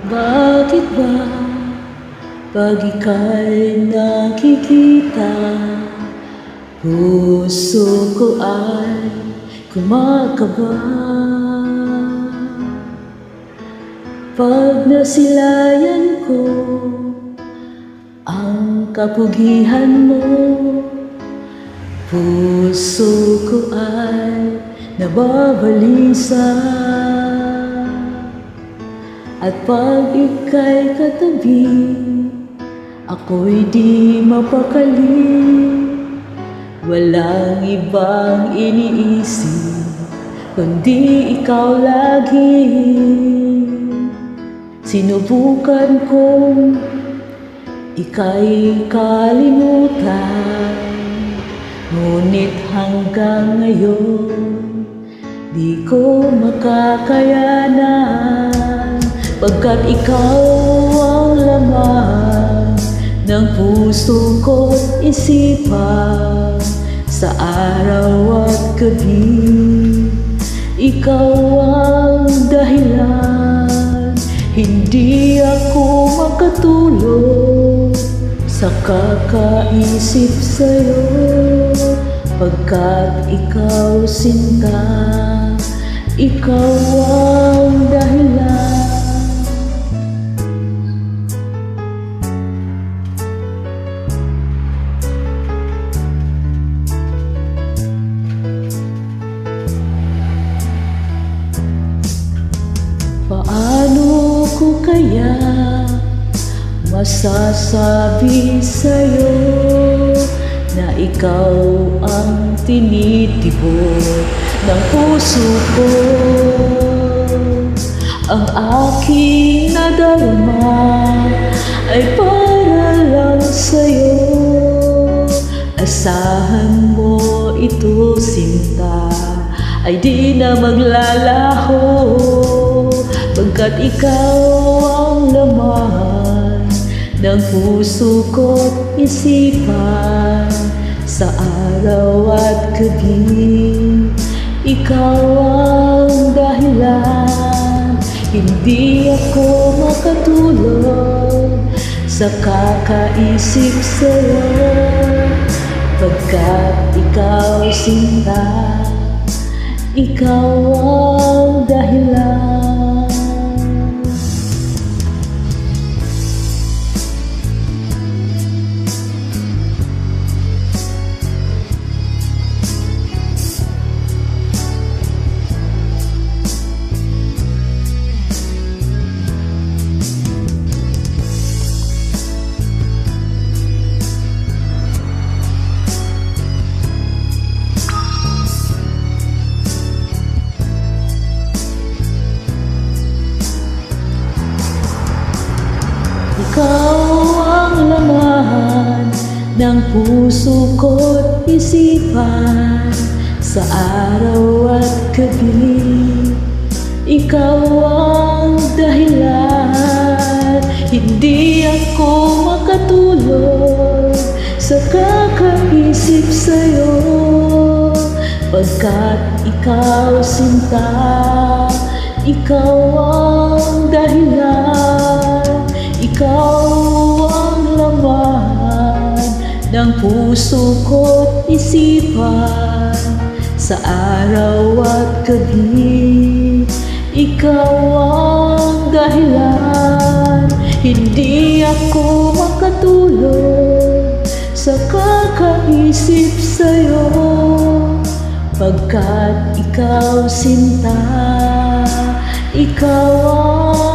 Bakit ba pag ika'y nakikita, puso ko ay kumakaba? Pag nasilayan ko ang kapugihan mo, puso ko ay nababalisa. At pag ika'y katabi, ako'y di mapakali. Walang ibang iniisip, kundi ikaw lagi. Sinubukan kong ika'y kalimutan, ngunit hanggang ngayon di ko makakayanan. Pagkat ikaw ang laman ng puso ko't isipan, sa araw at gabi ikaw ang dahilan. Hindi ako makatulog sa kakaisip sa'yo, pagkat ikaw sinta, ikaw ang dahilan. Paano ko kaya masasabi sa'yo na ikaw ang tinitibok ng puso ko? Ang aking nadarama ay para lang sa'yo. Asahan mo ito, sinta, ay di na maglalaho, pagkat ikaw ang laman ng puso ko't isipan, sa araw at gabi ikaw ang dahilan. Hindi ako makatulog sa kakaisip sa'yo, pagkat ikaw sinta, ikaw ang dahilan. Ikaw ang laman ng puso ko't isipan, sa araw at gabi ikaw ang dahilan. Hindi ako makatulog sa kakaisip sa'yo, pagkat ikaw sinta, ikaw ang dahilan. Ikaw ang laman ng puso ko't isipan, sa araw at gabi ikaw ang dahilan. Hindi ako makatulog sa kakaisip sa'yo, pagkat ikaw sinta, ikaw ang